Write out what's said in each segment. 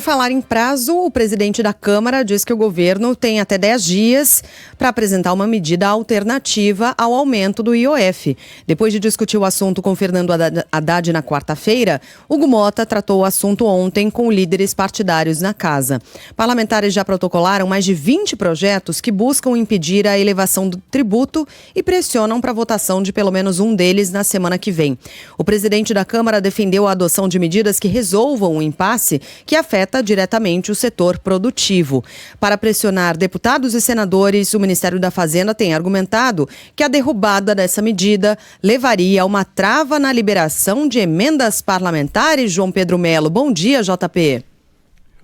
falar em prazo, o presidente da Câmara diz que o governo tem até 10 dias para apresentar uma medida alternativa ao aumento do IOF. Depois de discutir o assunto com Fernando Haddad na quarta-feira, Hugo Motta tratou o assunto ontem com líderes partidários na casa. Parlamentares já protocolaram mais de 20 projetos que buscam impedir a elevação do tributo e pressionam para a votação de pelo menos um deles na semana que vem. O presidente da Câmara defendeu a adoção de medidas que resolvam o impasse que afeta diretamente o setor produtivo. Para pressionar deputados e senadores, o Ministério da Fazenda tem argumentado que a derrubada dessa medida levaria a uma trava na liberação de emendas parlamentares. João Pedro Melo, bom dia, JP.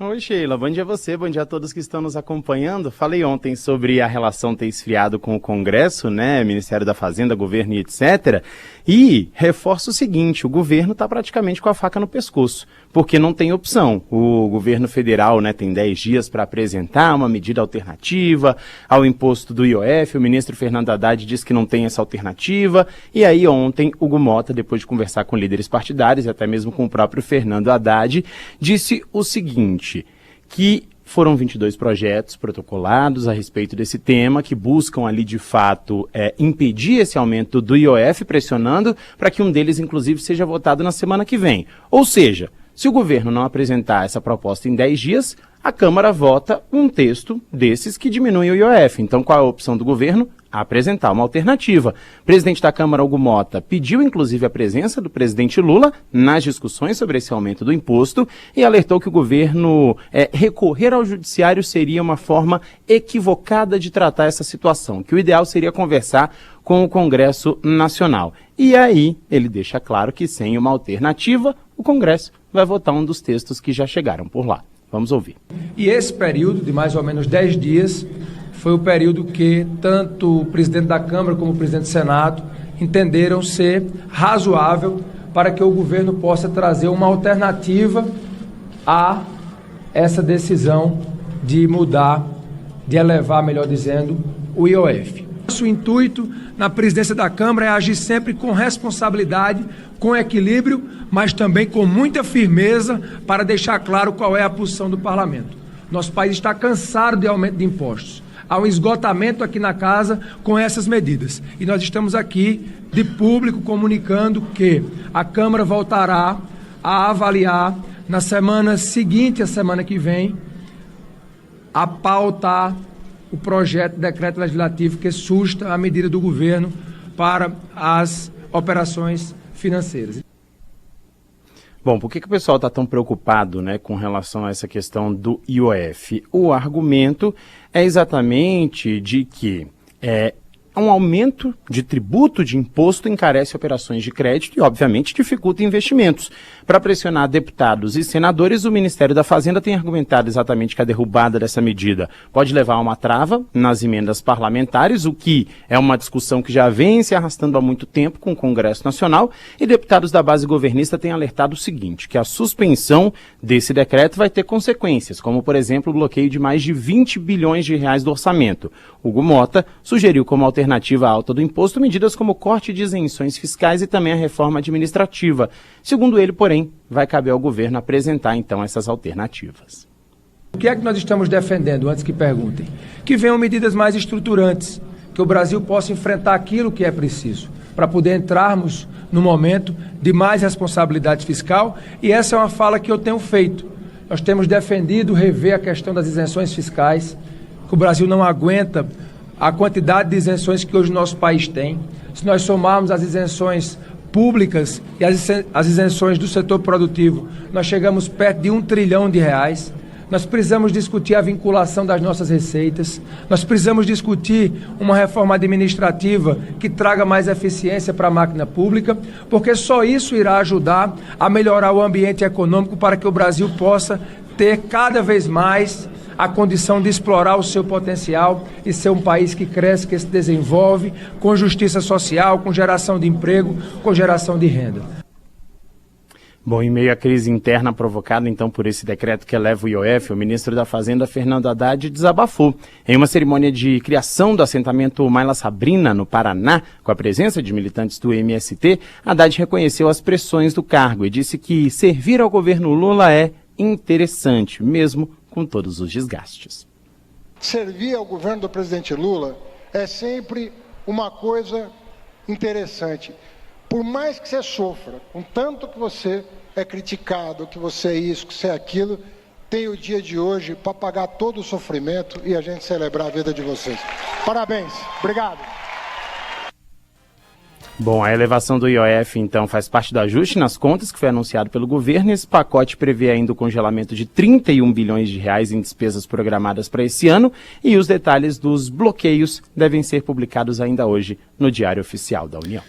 Oi, Sheila, bom dia a você, bom dia a todos que estão nos acompanhando. Falei ontem sobre a relação ter esfriado com o Congresso, né, Ministério da Fazenda, governo e etc. E reforço o seguinte, o governo está praticamente com a faca no pescoço, porque não tem opção. O governo federal, né, tem 10 dias para apresentar uma medida alternativa ao imposto do IOF. O ministro Fernando Haddad disse que não tem essa alternativa. E aí ontem, Hugo Motta, depois de conversar com líderes partidários e até mesmo com o próprio Fernando Haddad, disse o seguinte, que foram 22 projetos protocolados a respeito desse tema, que buscam ali de fato impedir esse aumento do IOF, pressionando para que um deles inclusive seja votado na semana que vem. Ou seja, se o governo não apresentar essa proposta em 10 dias, a Câmara vota um texto desses que diminui o IOF. Então qual é a opção do governo? Apresentar uma alternativa. O presidente da Câmara, Hugo Motta, pediu inclusive a presença do presidente Lula nas discussões sobre esse aumento do imposto e alertou que o governo recorrer ao judiciário seria uma forma equivocada de tratar essa situação, que o ideal seria conversar com o Congresso Nacional. E aí ele deixa claro que sem uma alternativa, o Congresso vai votar um dos textos que já chegaram por lá. Vamos ouvir. E esse período de mais ou menos 10 dias foi o período que tanto o presidente da Câmara como o presidente do Senado entenderam ser razoável para que o governo possa trazer uma alternativa a essa decisão de mudar, de elevar, melhor dizendo, o IOF. Nosso intuito na presidência da Câmara é agir sempre com responsabilidade, com equilíbrio, mas também com muita firmeza para deixar claro qual é a posição do parlamento. Nosso país está cansado de aumento de impostos. Há um esgotamento aqui na casa com essas medidas. E nós estamos aqui de público comunicando que a Câmara voltará a avaliar na semana seguinte, a semana que vem, a pautar o projeto de decreto legislativo que susta a medida do governo para as operações financeiras. Bom, por que o pessoal está tão preocupado, né, com relação a essa questão do IOF? O argumento é exatamente de que um aumento de tributo de imposto encarece operações de crédito e, obviamente, dificulta investimentos. Para pressionar deputados e senadores, o Ministério da Fazenda tem argumentado exatamente que a derrubada dessa medida pode levar a uma trava nas emendas parlamentares, o que é uma discussão que já vem se arrastando há muito tempo com o Congresso Nacional, e deputados da base governista têm alertado o seguinte, que a suspensão desse decreto vai ter consequências, como, por exemplo, o bloqueio de mais de 20 bilhões de reais do orçamento. Hugo Motta sugeriu como alternativa à alta do imposto medidas como corte de isenções fiscais e também a reforma administrativa. Segundo ele, porém, vai caber ao governo apresentar, então, essas alternativas. O que é que nós estamos defendendo, antes que perguntem? Que venham medidas mais estruturantes, que o Brasil possa enfrentar aquilo que é preciso, para poder entrarmos no momento de mais responsabilidade fiscal, e essa é uma fala que eu tenho feito. Nós temos defendido rever a questão das isenções fiscais, que o Brasil não aguenta a quantidade de isenções que hoje o nosso país tem. Se nós somarmos as isenções públicas e as isenções do setor produtivo, nós chegamos perto de R$1 trilhão. Nós precisamos discutir a vinculação das nossas receitas, nós precisamos discutir uma reforma administrativa que traga mais eficiência para a máquina pública, porque só isso irá ajudar a melhorar o ambiente econômico para que o Brasil possa ter cada vez mais a condição de explorar o seu potencial e ser um país que cresce, que se desenvolve, com justiça social, com geração de emprego, com geração de renda. Bom, em meio à crise interna provocada, então, por esse decreto que eleva o IOF, o ministro da Fazenda, Fernando Haddad, desabafou. Em uma cerimônia de criação do assentamento Maila Sabrina, no Paraná, com a presença de militantes do MST, Haddad reconheceu as pressões do cargo e disse que servir ao governo Lula é interessante, mesmo com todos os desgastes. Servir ao governo do presidente Lula é sempre uma coisa interessante. Por mais que você sofra, com tanto que você é criticado, que você é isso, que você é aquilo, tem o dia de hoje para pagar todo o sofrimento e a gente celebrar a vida de vocês. Parabéns. Obrigado. Bom, a elevação do IOF, então, faz parte do ajuste nas contas que foi anunciado pelo governo. Esse pacote prevê ainda o congelamento de 31 bilhões de reais em despesas programadas para esse ano e os detalhes dos bloqueios devem ser publicados ainda hoje no Diário Oficial da União.